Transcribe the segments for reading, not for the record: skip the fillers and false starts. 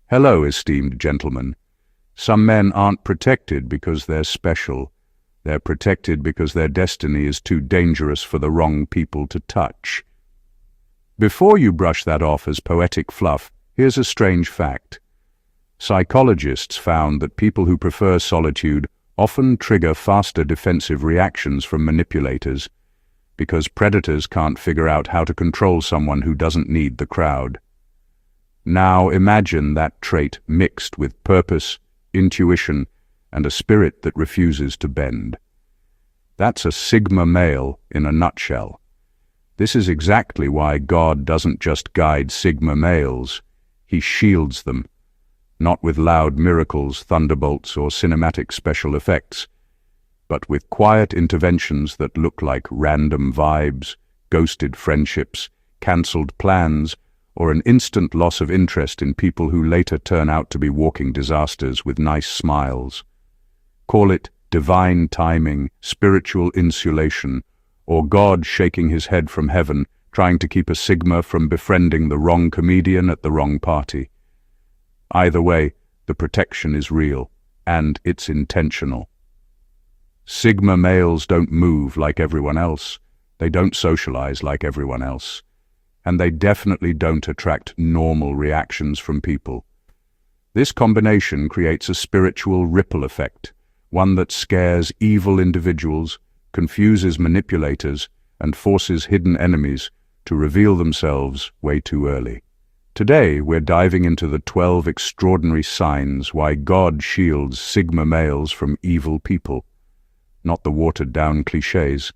Hello, esteemed gentlemen. Some men aren't protected because they're special. They're protected because their destiny is too dangerous for the wrong people to touch. Before you brush that off as poetic fluff, here's a strange fact. Psychologists found that people who prefer solitude often trigger faster defensive reactions from manipulators because predators can't figure out how to control someone who doesn't need the crowd. Now imagine that trait mixed with purpose, intuition, and a spirit that refuses to bend. That's a Sigma male in a nutshell. This is exactly why God doesn't just guide Sigma males, He shields them. Not with loud miracles, thunderbolts, or cinematic special effects, but with quiet interventions that look like random vibes, ghosted friendships, cancelled plans, or an instant loss of interest in people who later turn out to be walking disasters with nice smiles. Call it divine timing, spiritual insulation, or God shaking his head from heaven, trying to keep a Sigma from befriending the wrong comedian at the wrong party. Either way, the protection is real, and it's intentional. Sigma males don't move like everyone else, they don't socialize like everyone else, and they definitely don't attract normal reactions from people. This combination creates a spiritual ripple effect, one that scares evil individuals, confuses manipulators, and forces hidden enemies to reveal themselves way too early. Today, we're diving into the 12 extraordinary signs why God shields Sigma males from evil people. Not the watered-down clichés,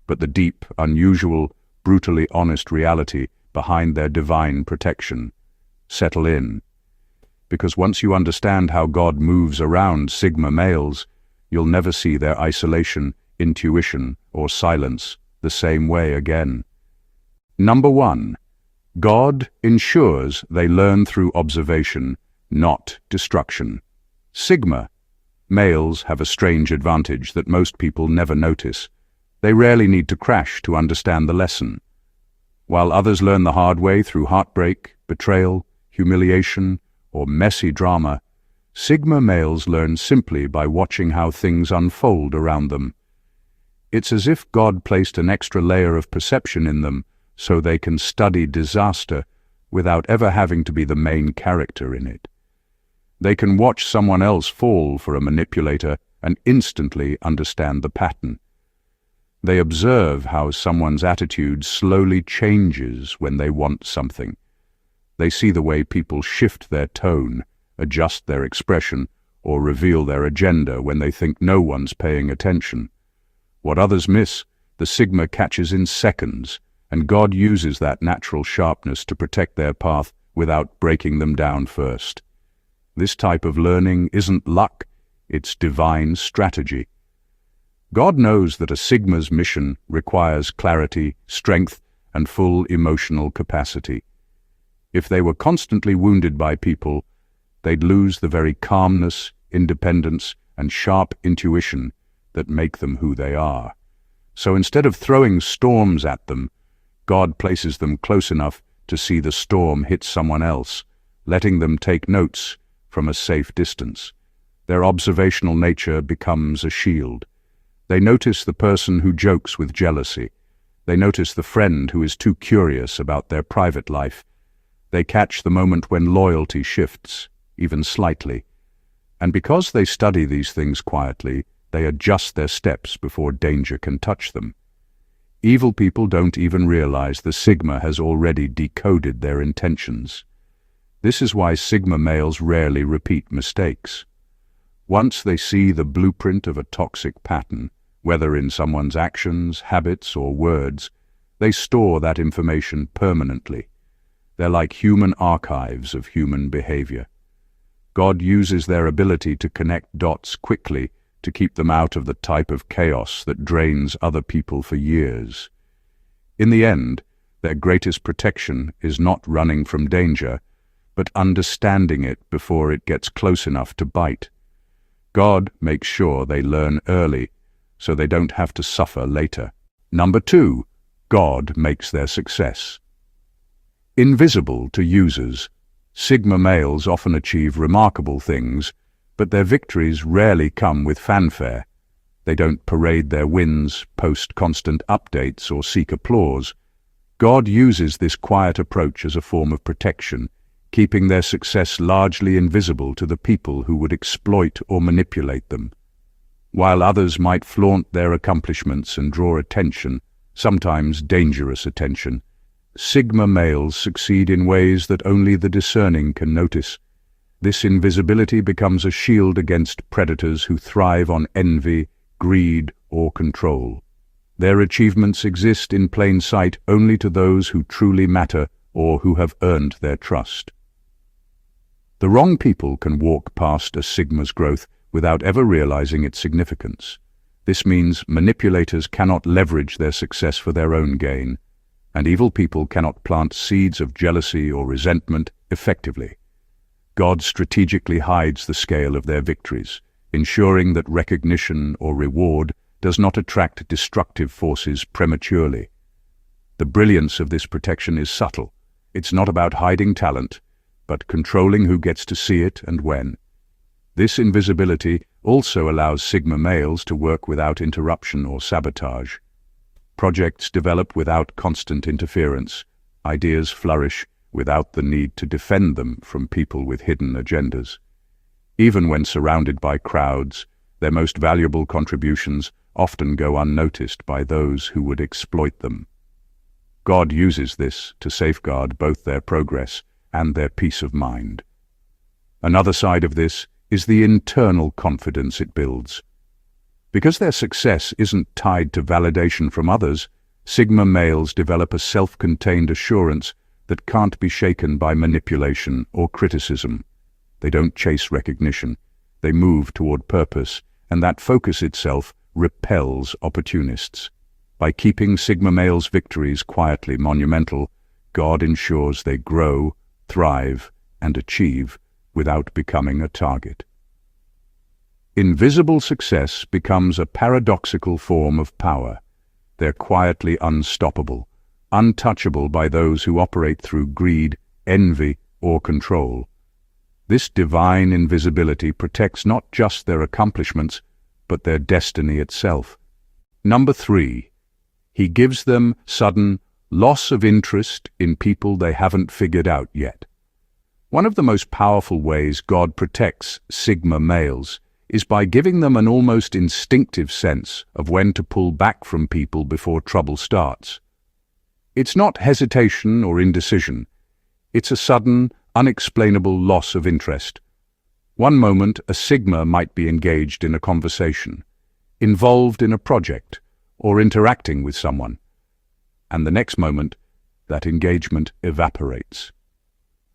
but the deep, unusual, brutally honest reality behind their divine protection. Settle in. Because once you understand how God moves around Sigma males, you'll never see their isolation, intuition, or silence the same way again. Number 1. God ensures they learn through observation, not destruction. Sigma males have a strange advantage that most people never notice. They rarely need to crash to understand the lesson. While others learn the hard way through heartbreak, betrayal, humiliation, or messy drama, Sigma males learn simply by watching how things unfold around them. It's as if God placed an extra layer of perception in them so they can study disaster without ever having to be the main character in it. They can watch someone else fall for a manipulator and instantly understand the pattern. They observe how someone's attitude slowly changes when they want something. They see the way people shift their tone, adjust their expression, or reveal their agenda when they think no one's paying attention. What others miss, the Sigma catches in seconds, and God uses that natural sharpness to protect their path without breaking them down first. This type of learning isn't luck, it's divine strategy. God knows that a Sigma's mission requires clarity, strength, and full emotional capacity. If they were constantly wounded by people, they'd lose the very calmness, independence, and sharp intuition that make them who they are. So instead of throwing storms at them, God places them close enough to see the storm hit someone else, letting them take notes from a safe distance. Their observational nature becomes a shield. They notice the person who jokes with jealousy. They notice the friend who is too curious about their private life. They catch the moment when loyalty shifts, even slightly. And because they study these things quietly, they adjust their steps before danger can touch them. Evil people don't even realize the Sigma has already decoded their intentions. This is why Sigma males rarely repeat mistakes. Once they see the blueprint of a toxic pattern, whether in someone's actions, habits, or words, they store that information permanently. They're like human archives of human behavior. God uses their ability to connect dots quickly to keep them out of the type of chaos that drains other people for years. In the end, their greatest protection is not running from danger, but understanding it before it gets close enough to bite. God makes sure they learn early, so they don't have to suffer later. Number 2, God makes their success invisible to users. Sigma males often achieve remarkable things, but their victories rarely come with fanfare. They don't parade their wins, post constant updates, or seek applause. God uses this quiet approach as a form of protection, keeping their success largely invisible to the people who would exploit or manipulate them. While others might flaunt their accomplishments and draw attention, sometimes dangerous attention, Sigma males succeed in ways that only the discerning can notice. This invisibility becomes a shield against predators who thrive on envy, greed, or control. Their achievements exist in plain sight only to those who truly matter or who have earned their trust. The wrong people can walk past a Sigma's growth without ever realizing its significance. This means manipulators cannot leverage their success for their own gain, and evil people cannot plant seeds of jealousy or resentment effectively. God strategically hides the scale of their victories, ensuring that recognition or reward does not attract destructive forces prematurely. The brilliance of this protection is subtle. It's not about hiding talent, but controlling who gets to see it and when. This invisibility also allows Sigma males to work without interruption or sabotage. Projects develop without constant interference. Ideas flourish without the need to defend them from people with hidden agendas. Even when surrounded by crowds, their most valuable contributions often go unnoticed by those who would exploit them. God uses this to safeguard both their progress and their peace of mind. Another side of this is the internal confidence it builds. Because their success isn't tied to validation from others, Sigma males develop a self-contained assurance that can't be shaken by manipulation or criticism. They don't chase recognition. They move toward purpose, and that focus itself repels opportunists. By keeping Sigma males' victories quietly monumental, God ensures they grow, thrive, and achieve without becoming a target. Invisible success becomes a paradoxical form of power. They're quietly unstoppable, untouchable by those who operate through greed, envy, or control. This divine invisibility protects not just their accomplishments, but their destiny itself. Number 3, he gives them sudden loss of interest in people they haven't figured out yet. One of the most powerful ways God protects Sigma males is by giving them an almost instinctive sense of when to pull back from people before trouble starts. It's not hesitation or indecision. It's a sudden, unexplainable loss of interest. One moment, a Sigma might be engaged in a conversation, involved in a project, or interacting with someone, and the next moment, that engagement evaporates.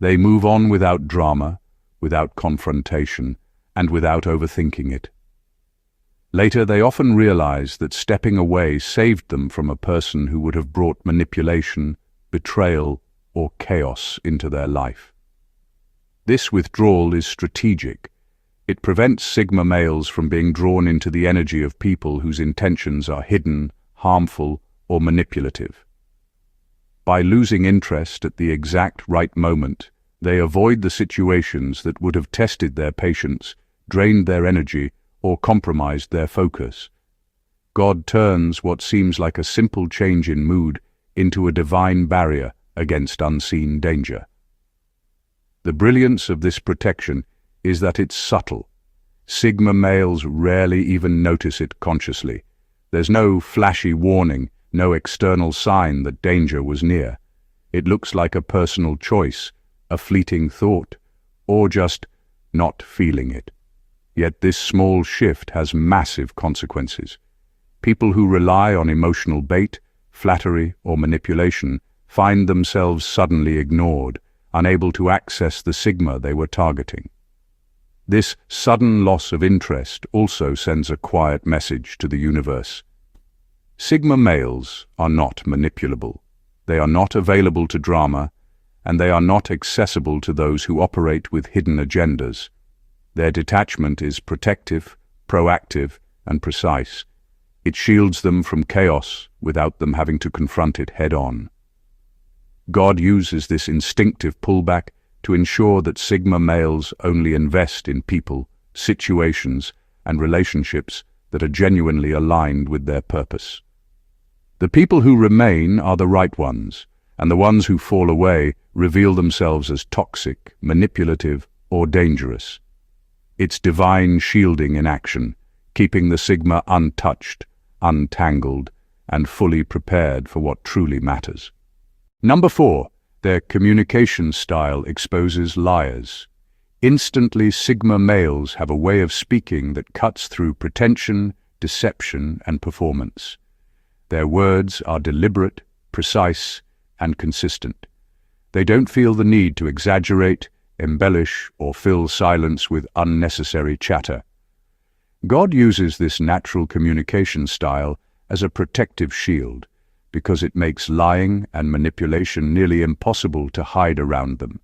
They move on without drama, without confrontation, and without overthinking it. Later, they often realize that stepping away saved them from a person who would have brought manipulation, betrayal, or chaos into their life. This withdrawal is strategic. It prevents Sigma males from being drawn into the energy of people whose intentions are hidden, harmful, or manipulative. By losing interest at the exact right moment, they avoid the situations that would have tested their patience, drained their energy, or compromised their focus. God turns what seems like a simple change in mood into a divine barrier against unseen danger. The brilliance of this protection is that it's subtle. Sigma males rarely even notice it consciously. There's no flashy warning, no external sign that danger was near. It looks like a personal choice, a fleeting thought, or just not feeling it. Yet this small shift has massive consequences. People who rely on emotional bait, flattery, or manipulation find themselves suddenly ignored, unable to access the Sigma they were targeting. This sudden loss of interest also sends a quiet message to the universe. Sigma males are not manipulable. They are not available to drama, and they are not accessible to those who operate with hidden agendas. Their detachment is protective, proactive, and precise. It shields them from chaos without them having to confront it head-on. God uses this instinctive pullback to ensure that Sigma males only invest in people, situations, and relationships that are genuinely aligned with their purpose. The people who remain are the right ones, and the ones who fall away reveal themselves as toxic, manipulative, or dangerous. It's divine shielding in action, keeping the Sigma untouched, untangled, and fully prepared for what truly matters. Number 4, their communication style exposes liars. Instantly, Sigma males have a way of speaking that cuts through pretension, deception, and performance. Their words are deliberate, precise, and consistent. They don't feel the need to exaggerate, embellish, or fill silence with unnecessary chatter. God uses this natural communication style as a protective shield, because it makes lying and manipulation nearly impossible to hide around them.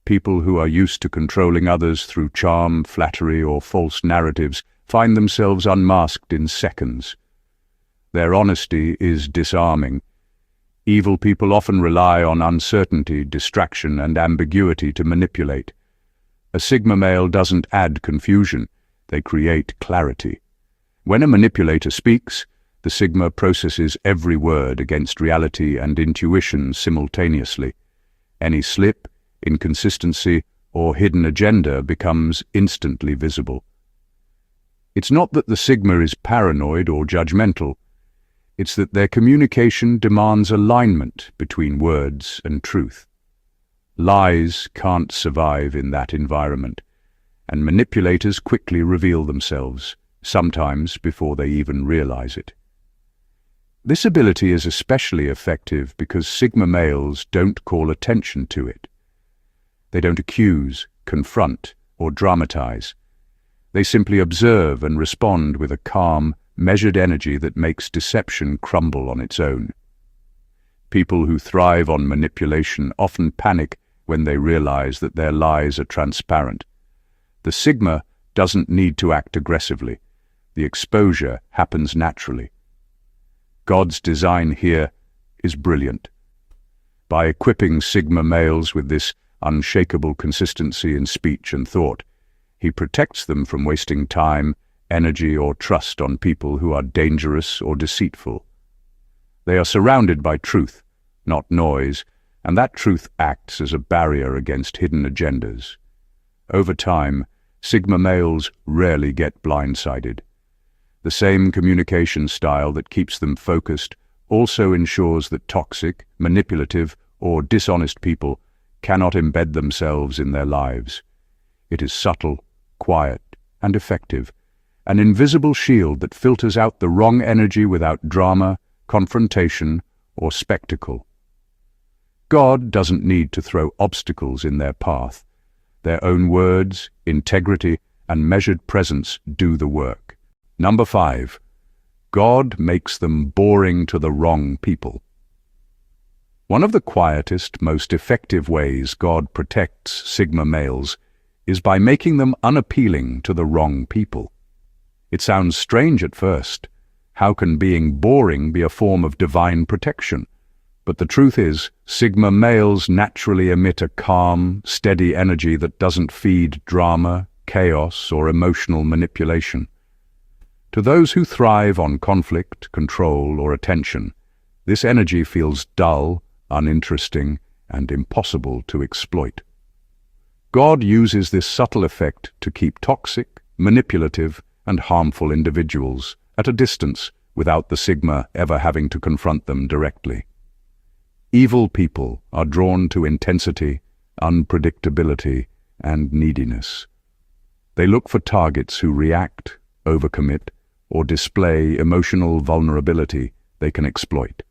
People who are used to controlling others through charm, flattery, or false narratives find themselves unmasked in seconds. Their honesty is disarming. Evil people often rely on uncertainty, distraction, and ambiguity to manipulate. A Sigma male doesn't add confusion, they create clarity. When a manipulator speaks, the Sigma processes every word against reality and intuition simultaneously. Any slip, inconsistency, or hidden agenda becomes instantly visible. It's not that the Sigma is paranoid or judgmental. It's that their communication demands alignment between words and truth. Lies can't survive in that environment, and manipulators quickly reveal themselves, sometimes before they even realize it. This ability is especially effective because Sigma males don't call attention to it. They don't accuse, confront, or dramatize. They simply observe and respond with a calm, measured energy that makes deception crumble on its own. People who thrive on manipulation often panic when they realize that their lies are transparent. The Sigma doesn't need to act aggressively. The exposure happens naturally. God's design here is brilliant. By equipping Sigma males with this unshakable consistency in speech and thought, He protects them from wasting time, energy, or trust on people who are dangerous or deceitful. They are surrounded by truth, not noise, and that truth acts as a barrier against hidden agendas. Over time, Sigma males rarely get blindsided. The same communication style that keeps them focused also ensures that toxic, manipulative, or dishonest people cannot embed themselves in their lives. It is subtle, quiet, and effective, an invisible shield that filters out the wrong energy without drama, confrontation, or spectacle. God doesn't need to throw obstacles in their path. Their own words, integrity, and measured presence do the work. Number 5. God makes them boring to the wrong people. One of the quietest, most effective ways God protects Sigma males is by making them unappealing to the wrong people. It sounds strange at first. How can being boring be a form of divine protection? But the truth is, Sigma males naturally emit a calm, steady energy that doesn't feed drama, chaos, or emotional manipulation. To those who thrive on conflict, control, or attention, this energy feels dull, uninteresting, and impossible to exploit. God uses this subtle effect to keep toxic, manipulative, and harmful individuals at a distance without the Sigma ever having to confront them directly. Evil people are drawn to intensity, unpredictability, and neediness. They look for targets who react, overcommit, or display emotional vulnerability they can exploit.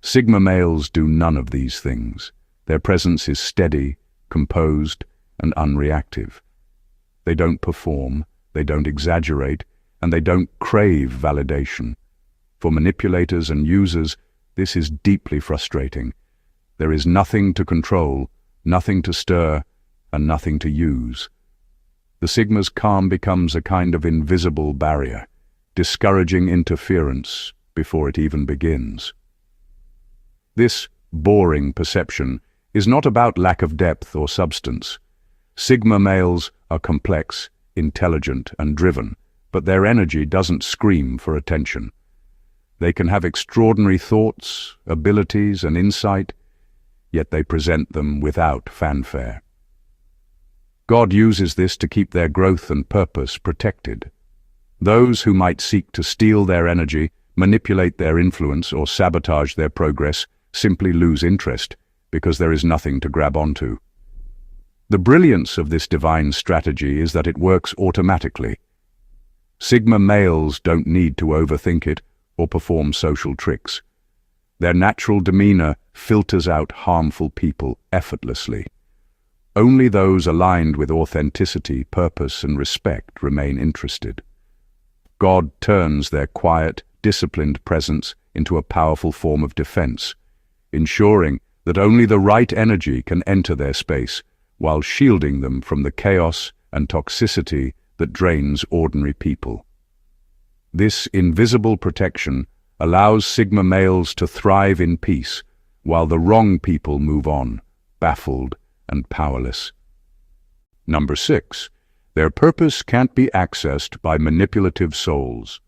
Sigma males do none of these things. Their presence is steady, composed, and unreactive. They don't perform, they don't exaggerate, and they don't crave validation. For manipulators and users, this is deeply frustrating. There is nothing to control, nothing to stir, and nothing to use. The Sigma's calm becomes a kind of invisible barrier, discouraging interference before it even begins. This boring perception is not about lack of depth or substance. Sigma males are complex, intelligent, and driven, but their energy doesn't scream for attention. They can have extraordinary thoughts, abilities, and insight, yet they present them without fanfare. God uses this to keep their growth and purpose protected. Those who might seek to steal their energy, manipulate their influence, or sabotage their progress simply lose interest because there is nothing to grab onto. The brilliance of this divine strategy is that it works automatically. Sigma males don't need to overthink it or perform social tricks. Their natural demeanor filters out harmful people effortlessly. Only those aligned with authenticity, purpose, and respect remain interested. God turns their quiet, disciplined presence into a powerful form of defense, ensuring that only the right energy can enter their space, while shielding them from the chaos and toxicity that drains ordinary people. This invisible protection allows Sigma males to thrive in peace, while the wrong people move on, baffled and powerless. Number 6. Their purpose can't be accessed by manipulative souls.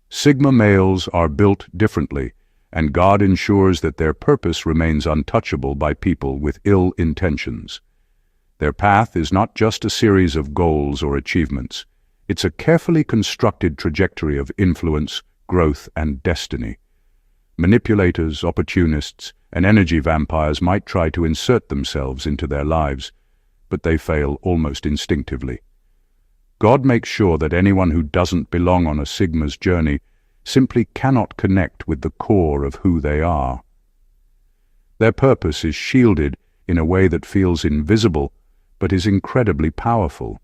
Sigma males are built differently, and God ensures that their purpose remains untouchable by people with ill intentions. Their path is not just a series of goals or achievements. It's a carefully constructed trajectory of influence, growth, and destiny. Manipulators, opportunists, and energy vampires might try to insert themselves into their lives, but they fail almost instinctively. God makes sure that anyone who doesn't belong on a Sigma's journey simply cannot connect with the core of who they are. Their purpose is shielded in a way that feels invisible, but is incredibly powerful.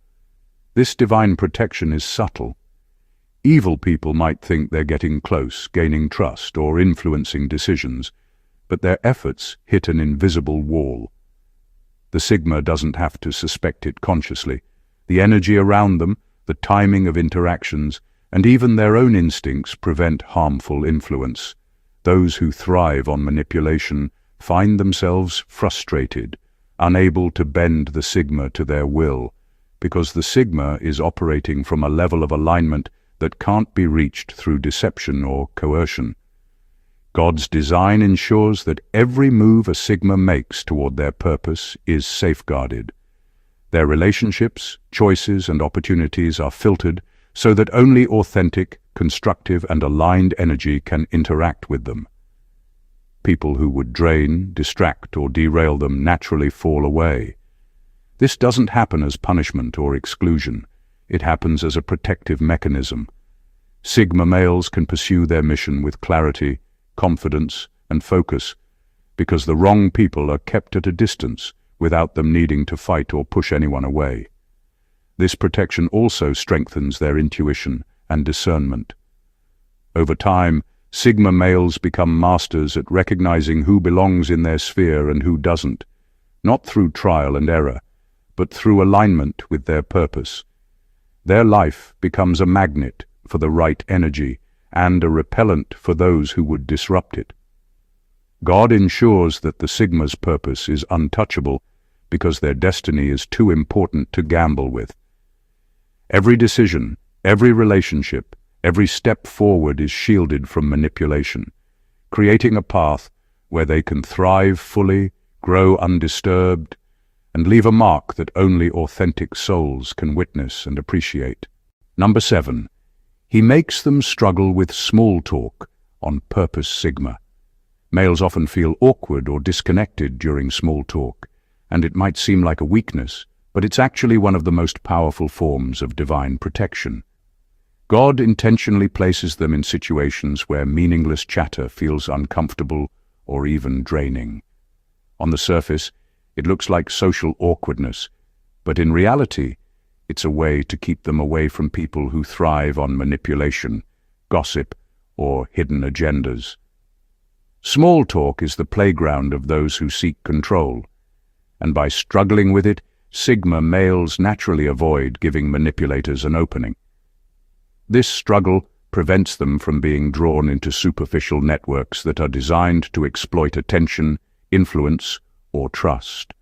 This divine protection is subtle. Evil people might think they're getting close, gaining trust, or influencing decisions, but their efforts hit an invisible wall. The Sigma doesn't have to suspect it consciously. The energy around them, the timing of interactions, and even their own instincts prevent harmful influence. Those who thrive on manipulation find themselves frustrated, unable to bend the Sigma to their will, because the Sigma is operating from a level of alignment that can't be reached through deception or coercion. God's design ensures that every move a Sigma makes toward their purpose is safeguarded. Their relationships, choices, and opportunities are filtered so that only authentic, constructive, and aligned energy can interact with them. People who would drain, distract, or derail them naturally fall away. This doesn't happen as punishment or exclusion. It happens as a protective mechanism. Sigma males can pursue their mission with clarity, confidence, and focus, because the wrong people are kept at a distance without them needing to fight or push anyone away. This protection also strengthens their intuition and discernment. Over time, Sigma males become masters at recognizing who belongs in their sphere and who doesn't, not through trial and error, but through alignment with their purpose. Their life becomes a magnet for the right energy and a repellent for those who would disrupt it. God ensures that the Sigma's purpose is untouchable because their destiny is too important to gamble with. Every decision, every relationship, every step forward is shielded from manipulation, creating a path where they can thrive fully, grow undisturbed, and leave a mark that only authentic souls can witness and appreciate. Number 7. He makes them struggle with small talk on purpose. Sigma males often feel awkward or disconnected during small talk, and it might seem like a weakness, but it's actually one of the most powerful forms of divine protection. God intentionally places them in situations where meaningless chatter feels uncomfortable or even draining. On the surface, it looks like social awkwardness, but in reality, it's a way to keep them away from people who thrive on manipulation, gossip, or hidden agendas. Small talk is the playground of those who seek control, and by struggling with it, Sigma males naturally avoid giving manipulators an opening. This struggle prevents them from being drawn into superficial networks that are designed to exploit attention, influence, or trust.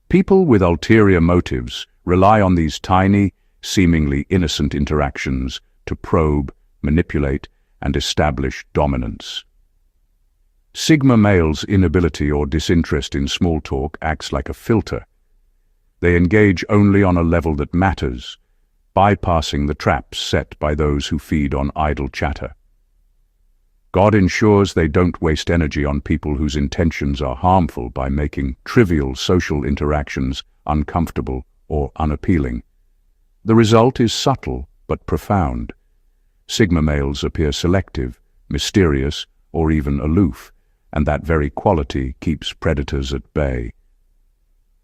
People with ulterior motives rely on these tiny, seemingly innocent interactions to probe, manipulate, and establish dominance. Sigma males' inability or disinterest in small talk acts like a filter. They engage only on a level that matters, bypassing the traps set by those who feed on idle chatter. God ensures they don't waste energy on people whose intentions are harmful by making trivial social interactions uncomfortable or unappealing. The result is subtle but profound. Sigma males appear selective, mysterious, or even aloof, and that very quality keeps predators at bay.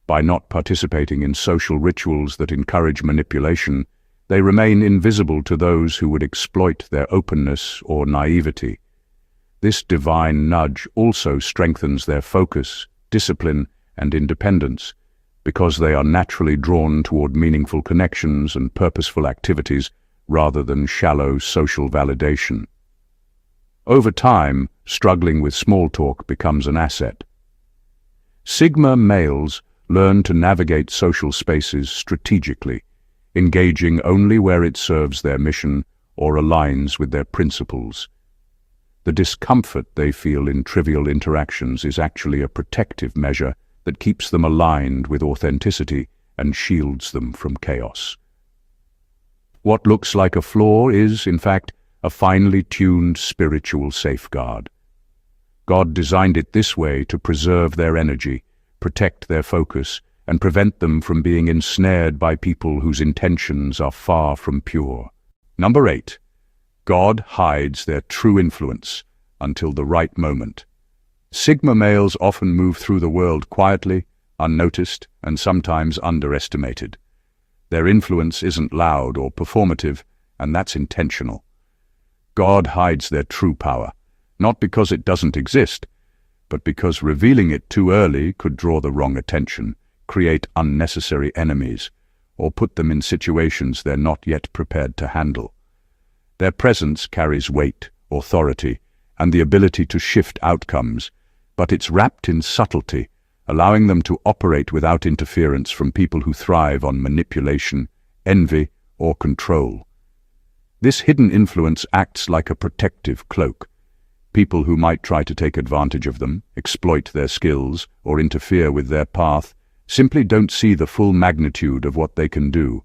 By not participating in social rituals that encourage manipulation, they remain invisible to those who would exploit their openness or naivety. This divine nudge also strengthens their focus, discipline, and independence, because they are naturally drawn toward meaningful connections and purposeful activities rather than shallow social validation. Over time, struggling with small talk becomes an asset. Sigma males learn to navigate social spaces strategically, engaging only where it serves their mission or aligns with their principles. The discomfort they feel in trivial interactions is actually a protective measure that keeps them aligned with authenticity and shields them from chaos. What looks like a flaw is, in fact, a finely tuned spiritual safeguard. God designed it this way to preserve their energy, protect their focus, and prevent them from being ensnared by people whose intentions are far from pure. Number 8. God hides their true influence until the right moment. Sigma males often move through the world quietly, unnoticed, and sometimes underestimated. Their influence isn't loud or performative, and that's intentional. God hides their true power, not because it doesn't exist, but because revealing it too early could draw the wrong attention, create unnecessary enemies, or put them in situations they're not yet prepared to handle. Their presence carries weight, authority, and the ability to shift outcomes, but it's wrapped in subtlety, allowing them to operate without interference from people who thrive on manipulation, envy, or control. This hidden influence acts like a protective cloak. People who might try to take advantage of them, exploit their skills, or interfere with their path simply don't see the full magnitude of what they can do.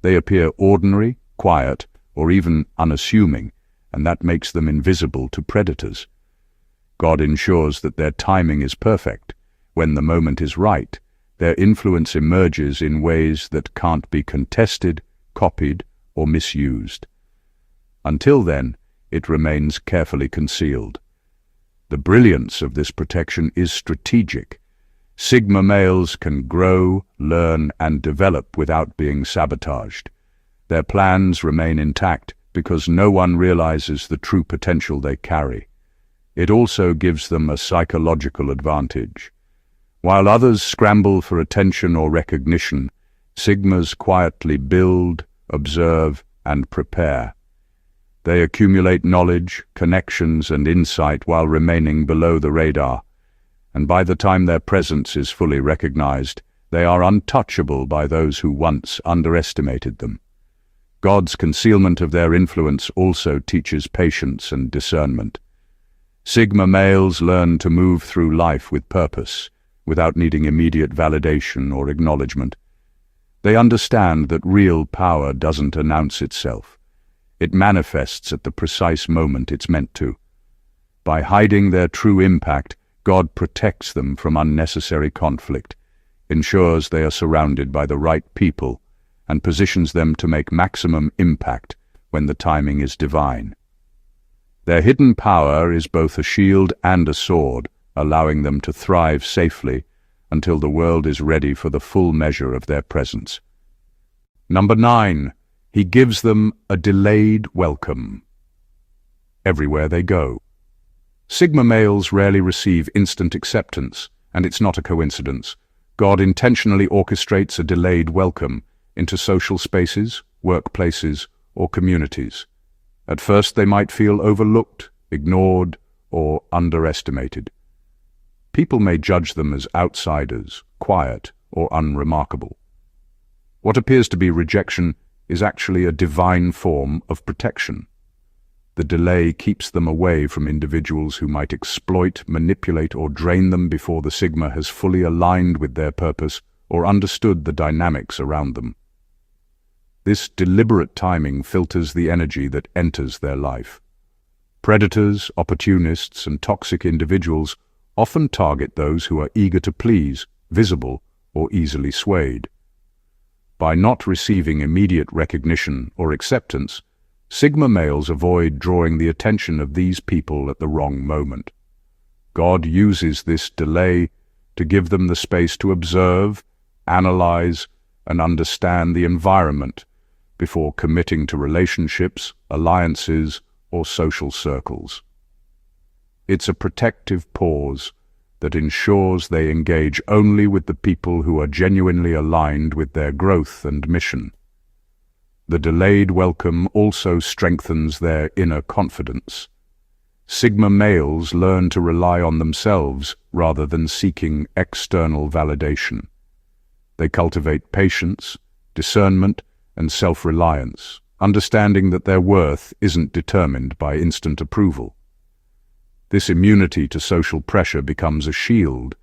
They appear ordinary, quiet, or even unassuming, and that makes them invisible to predators. God ensures that their timing is perfect. When the moment is right, their influence emerges in ways that can't be contested, copied, or misused. Until then, it remains carefully concealed. The brilliance of this protection is strategic. Sigma males can grow, learn, and develop without being sabotaged. Their plans remain intact because no one realizes the true potential they carry. It also gives them a psychological advantage. While others scramble for attention or recognition, Sigmas quietly build, observe, and prepare. They accumulate knowledge, connections, and insight while remaining below the radar, and by the time their presence is fully recognized, they are untouchable by those who once underestimated them. God's concealment of their influence also teaches patience and discernment. Sigma males learn to move through life with purpose, without needing immediate validation or acknowledgement. They understand that real power doesn't announce itself. It manifests at the precise moment it's meant to. By hiding their true impact, God protects them from unnecessary conflict, ensures they are surrounded by the right people, and positions them to make maximum impact when the timing is divine. Their hidden power is both a shield and a sword, allowing them to thrive safely until the world is ready for the full measure of their presence. Number 9. He gives them a delayed welcome. Everywhere they go. Sigma males rarely receive instant acceptance, and it's not a coincidence. God intentionally orchestrates a delayed welcome into social spaces, workplaces, or communities. At first they might feel overlooked, ignored, or underestimated. People may judge them as outsiders, quiet, or unremarkable. What appears to be rejection is actually a divine form of protection. The delay keeps them away from individuals who might exploit, manipulate, or drain them before the Sigma has fully aligned with their purpose or understood the dynamics around them. This deliberate timing filters the energy that enters their life. Predators, opportunists, and toxic individuals often target those who are eager to please, visible, or easily swayed. By not receiving immediate recognition or acceptance, Sigma males avoid drawing the attention of these people at the wrong moment. God uses this delay to give them the space to observe, analyze, and understand the environment before committing to relationships, alliances, or social circles. It's a protective pause that ensures they engage only with the people who are genuinely aligned with their growth and mission. The delayed welcome also strengthens their inner confidence. Sigma males learn to rely on themselves rather than seeking external validation. They cultivate patience, discernment, and self-reliance, understanding that their worth isn't determined by instant approval. This immunity to social pressure becomes a shield,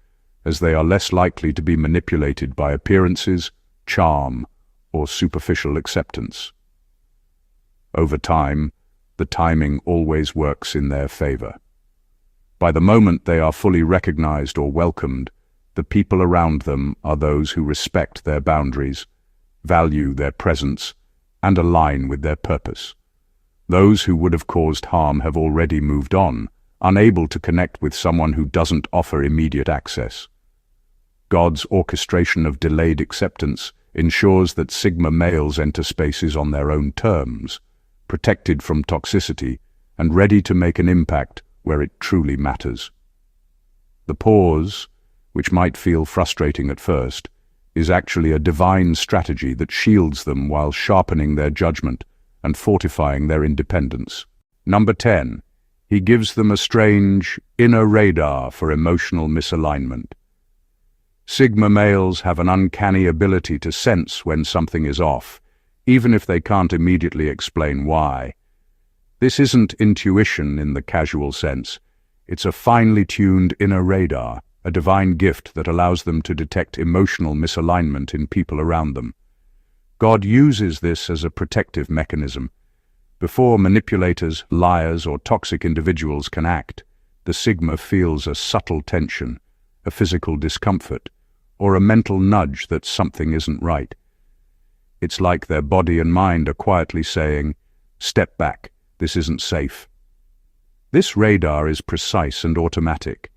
as they are less likely to be manipulated by appearances, charm, or superficial acceptance. Over time, the timing always works in their favor. By the moment they are fully recognized or welcomed, the people around them are those who respect their boundaries, value their presence, and align with their purpose. Those who would have caused harm have already moved on, unable to connect with someone who doesn't offer immediate access. God's orchestration of delayed acceptance ensures that Sigma males enter spaces on their own terms, protected from toxicity and ready to make an impact where it truly matters. The pause, which might feel frustrating at first, is actually a divine strategy that shields them while sharpening their judgment and fortifying their independence. Number 10. He gives them a strange, inner radar for emotional misalignment. Sigma males have an uncanny ability to sense when something is off, even if they can't immediately explain why. This isn't intuition in the casual sense. It's a finely tuned inner radar, a divine gift that allows them to detect emotional misalignment in people around them. God uses this as a protective mechanism. Before manipulators, liars, or toxic individuals can act, the Sigma feels a subtle tension, a physical discomfort, or a mental nudge that something isn't right. It's like their body and mind are quietly saying, "Step back, this isn't safe." This radar is precise and automatic.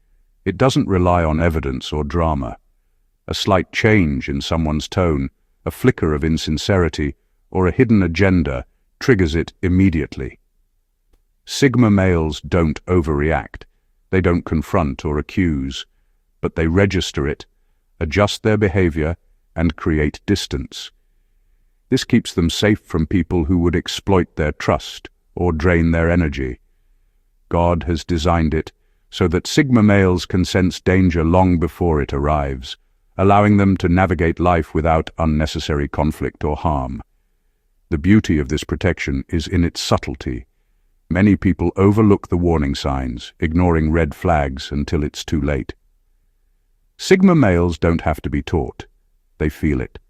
It doesn't rely on evidence or drama. A slight change in someone's tone, a flicker of insincerity, or a hidden agenda triggers it immediately. Sigma males don't overreact. They don't confront or accuse, but they register it, adjust their behavior, and create distance. This keeps them safe from people who would exploit their trust or drain their energy. God has designed it so that Sigma males can sense danger long before it arrives, allowing them to navigate life without unnecessary conflict or harm. The beauty of this protection is in its subtlety. Many people overlook the warning signs, ignoring red flags until it's too late. Sigma males don't have to be taught. They feel it.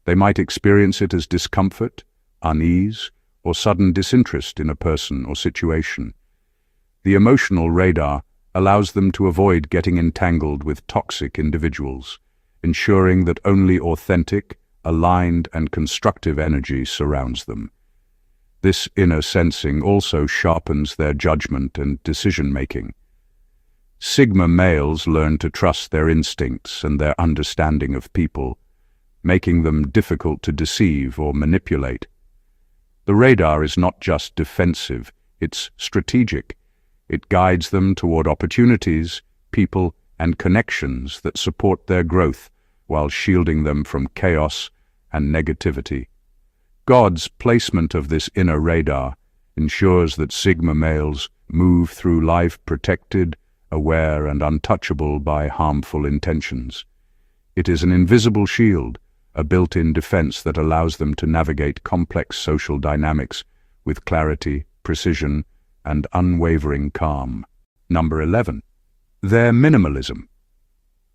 They might experience it as discomfort, unease, or sudden disinterest in a person or situation. The emotional radar allows them to avoid getting entangled with toxic individuals, ensuring that only authentic, aligned, and constructive energy surrounds them. This inner sensing also sharpens their judgment and decision-making. Sigma males learn to trust their instincts and their understanding of people, making them difficult to deceive or manipulate. The radar is not just defensive, it's strategic. It guides them toward opportunities, people, and connections that support their growth while shielding them from chaos and negativity. God's placement of this inner radar ensures that Sigma males move through life protected, aware and untouchable by harmful intentions. It is an invisible shield, a built-in defense that allows them to navigate complex social dynamics with clarity, precision, and unwavering calm. Number 11. Their minimalism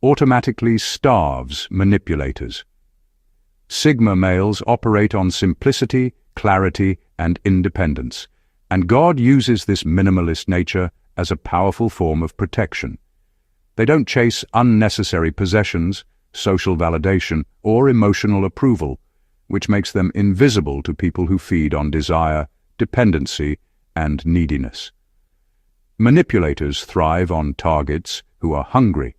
automatically starves manipulators. Sigma males operate on simplicity, clarity, and independence, and God uses this minimalist nature as a powerful form of protection. They don't chase unnecessary possessions, social validation, or emotional approval, which makes them invisible to people who feed on desire, dependency, and neediness. Manipulators thrive on targets who are hungry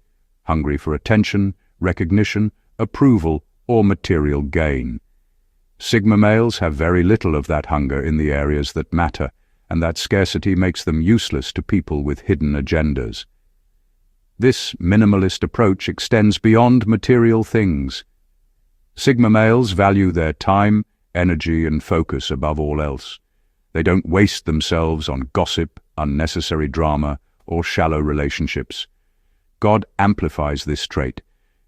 for attention, recognition, approval, or material gain. Sigma males have very little of that hunger in the areas that matter, and that scarcity makes them useless to people with hidden agendas. This minimalist approach extends beyond material things. Sigma males value their time, energy, and focus above all else. They don't waste themselves on gossip, unnecessary drama, or shallow relationships. God amplifies this trait,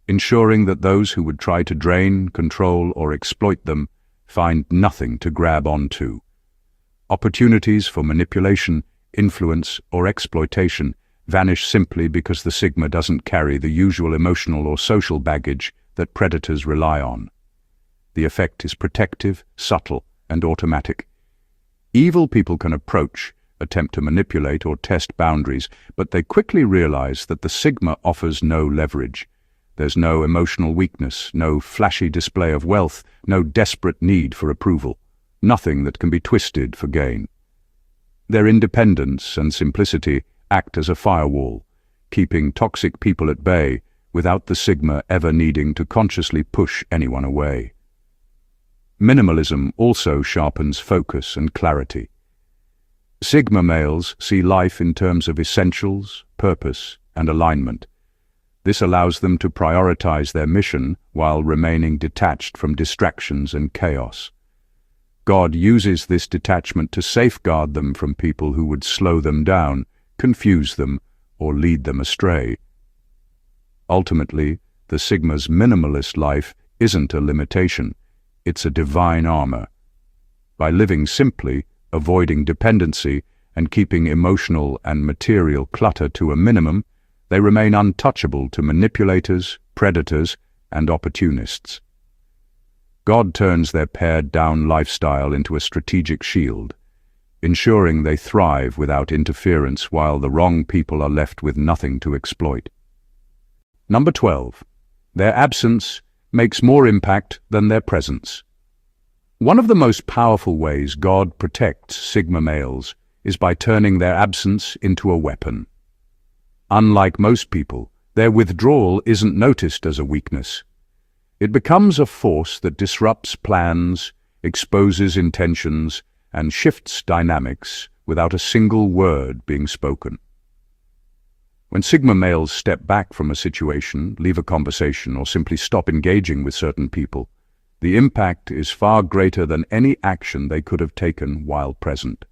ensuring that those who would try to drain, control, or exploit them find nothing to grab onto. Opportunities for manipulation, influence, or exploitation vanish simply because the Sigma doesn't carry the usual emotional or social baggage that predators rely on. The effect is protective, subtle, and automatic. Evil people can approach, attempt to manipulate, or test boundaries, but they quickly realize that the Sigma offers no leverage. There's no emotional weakness, no flashy display of wealth, no desperate need for approval, nothing that can be twisted for gain. Their independence and simplicity act as a firewall, keeping toxic people at bay without the Sigma ever needing to consciously push anyone away. Minimalism also sharpens focus and clarity. Sigma males see life in terms of essentials, purpose, and alignment. This allows them to prioritize their mission while remaining detached from distractions and chaos. God uses this detachment to safeguard them from people who would slow them down, confuse them, or lead them astray. Ultimately, the Sigma's minimalist life isn't a limitation, it's a divine armor. By living simply, avoiding dependency, and keeping emotional and material clutter to a minimum, they remain untouchable to manipulators, predators, and opportunists. God turns their pared-down lifestyle into a strategic shield, ensuring they thrive without interference while the wrong people are left with nothing to exploit. Number 12. Their absence makes more impact than their presence. One of the most powerful ways God protects Sigma males is by turning their absence into a weapon. Unlike most people, their withdrawal isn't noticed as a weakness. It becomes a force that disrupts plans, exposes intentions, and shifts dynamics without a single word being spoken. When Sigma males step back from a situation, leave a conversation, or simply stop engaging with certain people, the impact is far greater than any action they could have taken while present.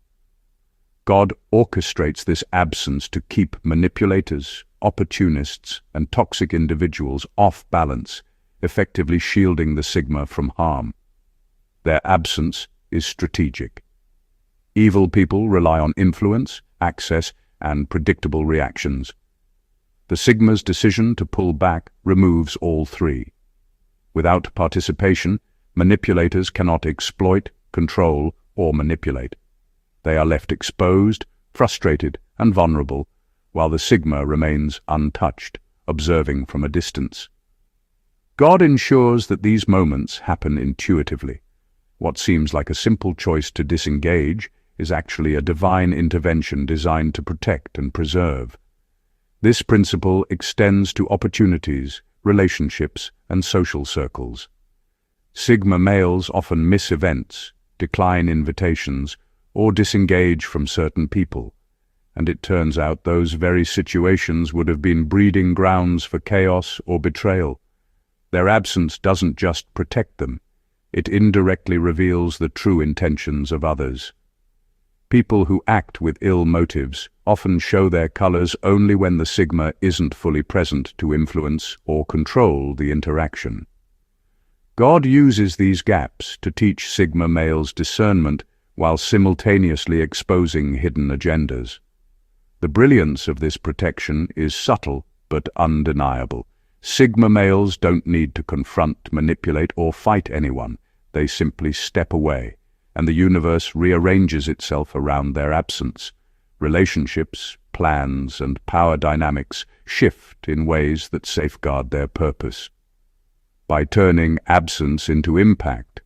God orchestrates this absence to keep manipulators, opportunists, and toxic individuals off balance, effectively shielding the Sigma from harm. Their absence is strategic. Evil people rely on influence, access, and predictable reactions. The Sigma's decision to pull back removes all three. Without participation, manipulators cannot exploit, control, or manipulate. They are left exposed, frustrated, and vulnerable, while the Sigma remains untouched, observing from a distance. God ensures that these moments happen intuitively. What seems like a simple choice to disengage is actually a divine intervention designed to protect and preserve. This principle extends to opportunities, relationships, and social circles. Sigma males often miss events, decline invitations, or disengage from certain people, and it turns out those very situations would have been breeding grounds for chaos or betrayal. Their absence doesn't just protect them, it indirectly reveals the true intentions of others. People who act with ill motives often show their colors only when the Sigma isn't fully present to influence or control the interaction. God uses these gaps to teach Sigma males discernment while simultaneously exposing hidden agendas. The brilliance of this protection is subtle but undeniable. Sigma males don't need to confront, manipulate, or fight anyone. They simply step away, and the universe rearranges itself around their absence. Relationships, plans, and power dynamics shift in ways that safeguard their purpose. By turning absence into impact,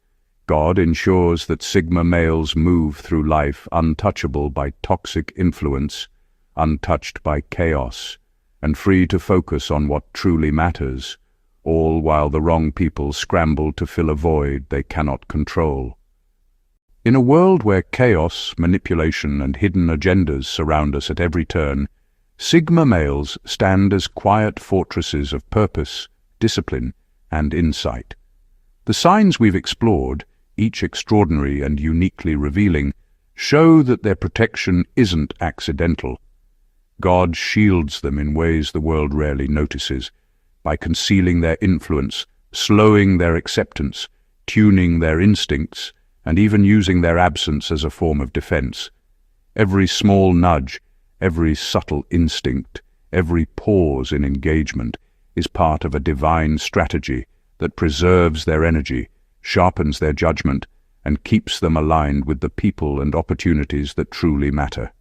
God ensures that Sigma males move through life untouchable by toxic influence, untouched by chaos, and free to focus on what truly matters, all while the wrong people scramble to fill a void they cannot control. In a world where chaos, manipulation, and hidden agendas surround us at every turn, Sigma males stand as quiet fortresses of purpose, discipline, and insight. The signs we've explored, each extraordinary and uniquely revealing, show that their protection isn't accidental. God shields them in ways the world rarely notices, by concealing their influence, slowing their acceptance, tuning their instincts, and even using their absence as a form of defense. Every small nudge, every subtle instinct, every pause in engagement is part of a divine strategy that preserves their energy, sharpens their judgment, and keeps them aligned with the people and opportunities that truly matter.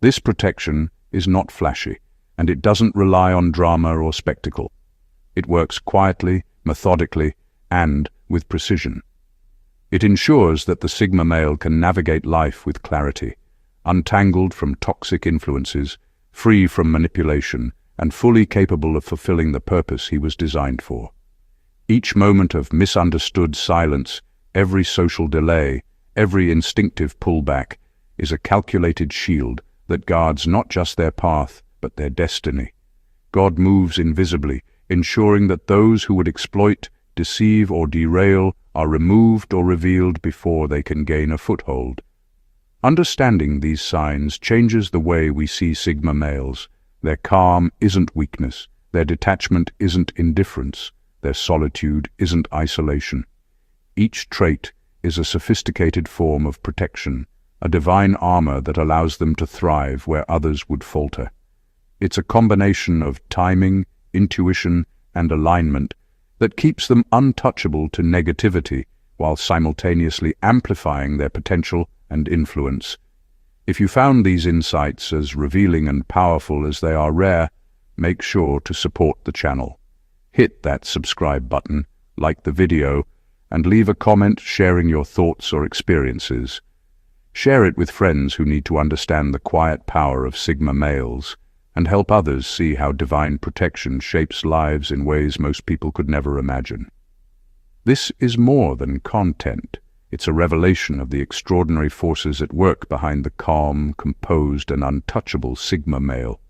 This protection is not flashy, and it doesn't rely on drama or spectacle. It works quietly, methodically, and with precision. It ensures that the Sigma male can navigate life with clarity, untangled from toxic influences, free from manipulation, and fully capable of fulfilling the purpose he was designed for. Each moment of misunderstood silence, every social delay, every instinctive pullback is a calculated shield that guards not just their path, but their destiny. God moves invisibly, ensuring that those who would exploit, deceive, or derail are removed or revealed before they can gain a foothold. Understanding these signs changes the way we see Sigma males. Their calm isn't weakness, their detachment isn't indifference, their solitude isn't isolation. Each trait is a sophisticated form of protection, a divine armor that allows them to thrive where others would falter. It's a combination of timing, intuition, and alignment that keeps them untouchable to negativity while simultaneously amplifying their potential and influence. If you found these insights as revealing and powerful as they are rare, make sure to support the channel. Hit that subscribe button, like the video, and leave a comment sharing your thoughts or experiences. Share it with friends who need to understand the quiet power of Sigma males, and help others see how divine protection shapes lives in ways most people could never imagine. This is more than content. It's a revelation of the extraordinary forces at work behind the calm, composed, and untouchable Sigma male.